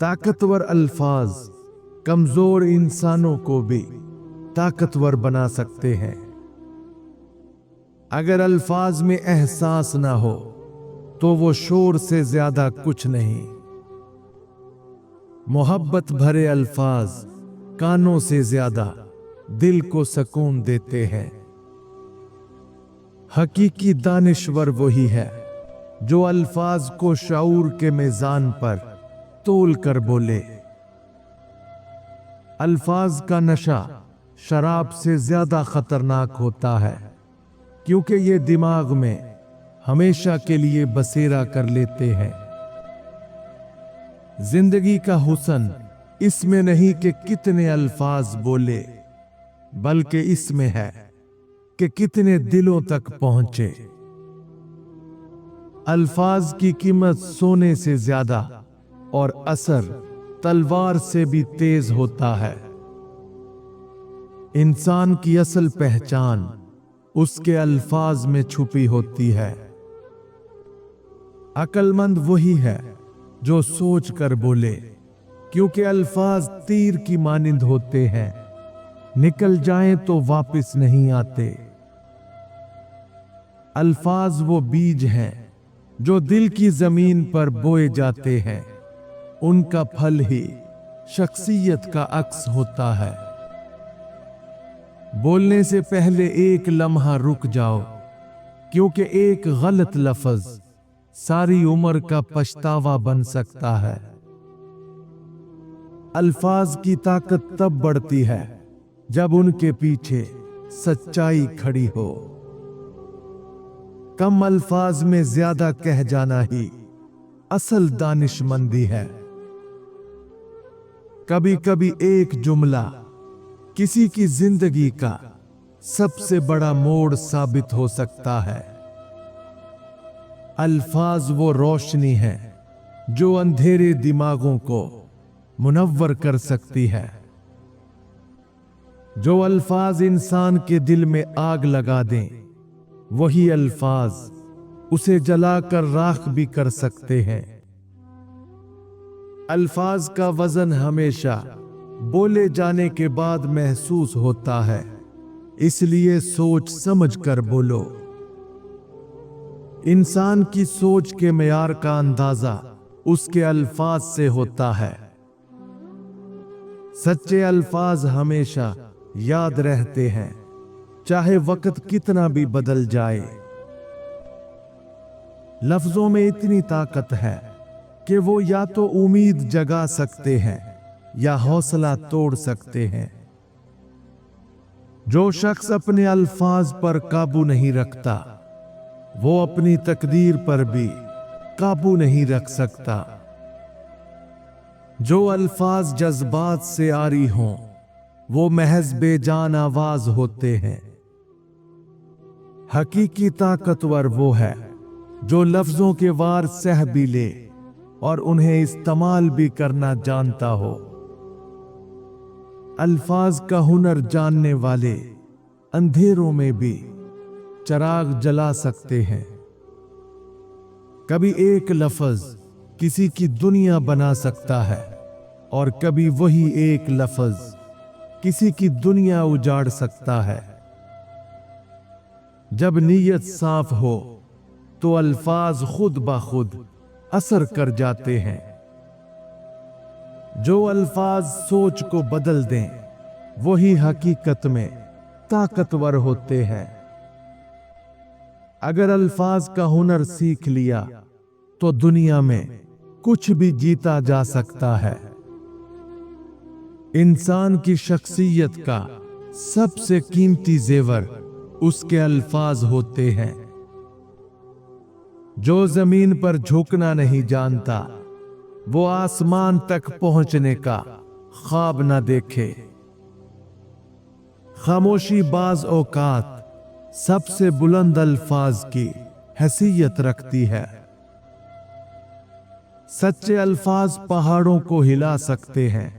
ताकतवर अल्फाज कमजोर इंसानों को भी ताकतवर बना सकते हैं। अगर अल्फाज में एहसास ना हो तो वो शोर से ज्यादा कुछ नहीं। मोहब्बत भरे अल्फाज कानों से ज्यादा दिल को सुकून देते हैं। हकीकी दानिश्वर वही है जो अल्फाज को शऊर के मीज़ान पर तोल कर बोले। अल्फाज का नशा शराब से ज्यादा खतरनाक होता है, क्योंकि ये दिमाग में हमेशा के लिए बसेरा कर लेते हैं। जिंदगी का हुस्न इसमें नहीं कि कितने अल्फाज बोले, बल्कि इसमें है कि कितने दिलों तक पहुंचे। अल्फाज की कीमत सोने से ज्यादा और असर तलवार से भी तेज होता है। इंसान की असल पहचान उसके अल्फाज में छुपी होती है। अक्लमंद वही है जो सोच कर बोले, क्योंकि अल्फाज तीर की मानिंद होते हैं, निकल जाएं तो वापस नहीं आते। अल्फाज वो बीज हैं जो दिल की जमीन पर बोए जाते हैं, उनका फल ही शख्सियत का अक्स होता है। बोलने से पहले एक लम्हा रुक जाओ, क्योंकि एक गलत लफ्ज सारी उम्र का पछतावा बन सकता है। अल्फाज की ताकत तब बढ़ती है जब उनके पीछे सच्चाई खड़ी हो। कम अल्फाज में ज्यादा कह जाना ही असल दानिशमंदी है। कभी कभी एक जुमला किसी की जिंदगी का सबसे बड़ा मोड़ साबित हो सकता है। अल्फाज वो रोशनी है जो अंधेरे दिमागों को मुनव्वर कर सकती है। जो अल्फाज इंसान के दिल में आग लगा दें, वही अल्फाज उसे जलाकर राख भी कर सकते हैं। अल्फाज का वजन हमेशा बोले जाने के बाद महसूस होता है, इसलिए सोच समझ कर बोलो। इंसान की सोच के मेयार का अंदाजा उसके अल्फाज से होता है। सच्चे अल्फाज हमेशा याद रहते हैं, चाहे वक्त कितना भी बदल जाए। लफ्जों में इतनी ताकत है कि वो या तो उम्मीद जगा सकते हैं या हौसला तोड़ सकते हैं। जो शख्स अपने अल्फाज पर काबू नहीं रखता, वो अपनी तकदीर पर भी काबू नहीं रख सकता। जो अल्फाज जज्बात से आरी हों, वो महज बेजान आवाज होते हैं। हकीकी ताकतवर वो है जो लफ्जों के वार सह भी ले और उन्हें इस्तेमाल भी करना जानता हो। अल्फाज का हुनर जानने वाले अंधेरों में भी चिराग जला सकते हैं। कभी एक लफ्ज किसी की दुनिया बना सकता है और कभी वही एक लफ्ज किसी की दुनिया उजाड़ सकता है। जब नीयत साफ हो तो अल्फाज खुद ब खुद असर कर जाते हैं। जो अल्फाज सोच को बदल दें, वही हकीकत में ताकतवर होते हैं। अगर अल्फाज का हुनर सीख लिया तो दुनिया में कुछ भी जीता जा सकता है। इंसान की शख्सियत का सबसे कीमती जेवर उसके अल्फाज होते हैं। जो जमीन पर झुकना नहीं जानता, वो आसमान तक पहुंचने का ख्वाब न देखे। खामोशी बाज औकात सबसे बुलंद अल्फाज की हैसियत रखती है। सच्चे अल्फाज पहाड़ों को हिला सकते हैं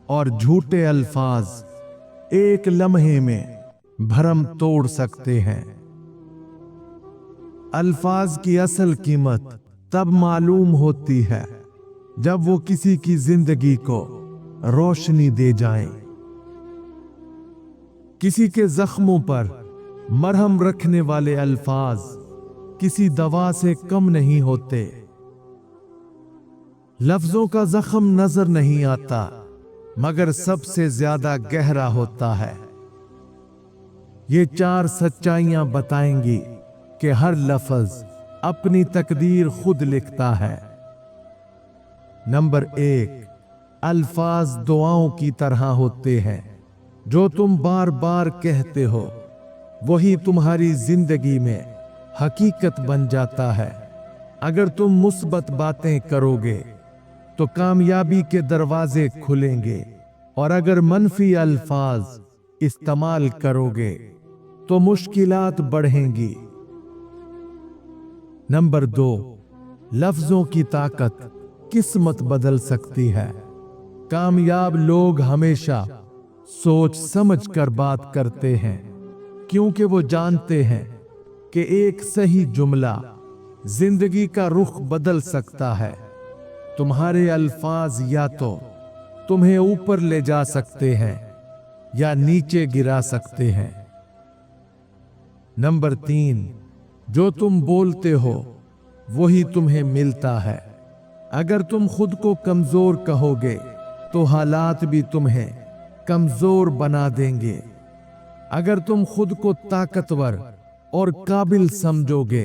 और झूठे अल्फाज एक लम्हे में भरम तोड़ सकते हैं। अल्फाज की असल कीमत तब मालूम होती है जब वो किसी की जिंदगी को रोशनी दे जाएं। किसी के जख्मों पर मरहम रखने वाले अल्फाज किसी दवा से कम नहीं होते। लफ्जों का जख्म नजर नहीं आता मगर सबसे ज्यादा गहरा होता है। ये 4 सच्चाइयां बताएंगी कि हर लफ्ज अपनी तकदीर खुद लिखता है। नंबर 1, अल्फाज दुआओं की तरह होते हैं। जो तुम बार बार कहते हो वही तुम्हारी जिंदगी में हकीकत बन जाता है। अगर तुम मुस्बत बातें करोगे तो कामयाबी के दरवाजे खुलेंगे और अगर मनफी अल्फाज इस्तेमाल करोगे तो मुश्किलात बढ़ेंगी। नंबर 2, लफ्जों की ताकत किस्मत बदल सकती है। कामयाब लोग हमेशा सोच समझ कर बात करते हैं क्योंकि वो जानते हैं कि एक सही जुमला जिंदगी का रुख बदल सकता है। तुम्हारे अल्फाज या तो तुम्हें ऊपर ले जा सकते हैं या नीचे गिरा सकते हैं। नंबर 3, जो तुम बोलते हो वही तुम्हें मिलता है। अगर तुम खुद को कमजोर कहोगे तो हालात भी तुम्हें कमजोर बना देंगे। अगर तुम खुद को ताकतवर और काबिल समझोगे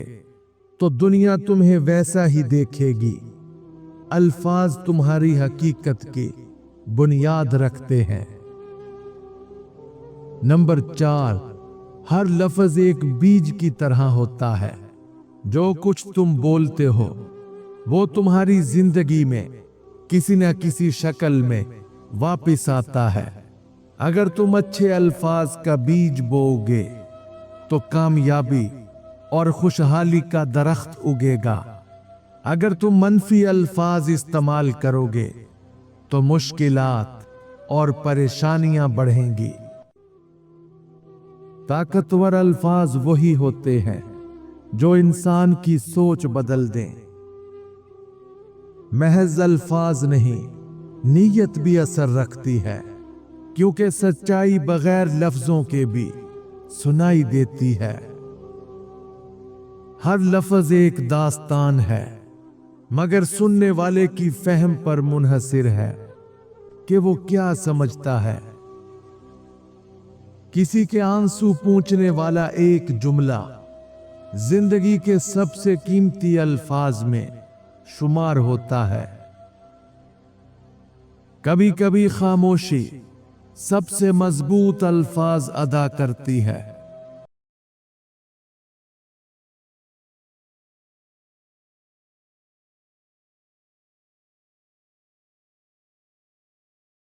तो दुनिया तुम्हें वैसा ही देखेगी। अल्फाज तुम्हारी हकीकत की बुनियाद रखते हैं। नंबर 4, हर लफ्ज एक बीज की तरह होता है। जो कुछ तुम बोलते हो वो तुम्हारी जिंदगी में किसी न किसी शक्ल में वापस आता है। अगर तुम अच्छे अल्फाज का बीज बोओगे तो कामयाबी और खुशहाली का दरख्त उगेगा। अगर तुम मनफी अल्फाज इस्तेमाल करोगे तो मुश्किलात और परेशानियां बढ़ेंगी। ताकतवर अल्फाज वही होते हैं जो इंसान की सोच बदल दें। महज अल्फाज नहीं, नीयत भी असर रखती है क्योंकि सच्चाई बगैर लफ्जों के भी सुनाई देती है। हर लफ्ज एक दास्तान है मगर सुनने वाले की फहम पर मुनहसिर है कि वो क्या समझता है। किसी के आंसू पूंछने वाला एक जुमला जिंदगी के सबसे कीमती अल्फाज में शुमार होता है। कभी कभी खामोशी सबसे मजबूत अल्फाज अदा करती है।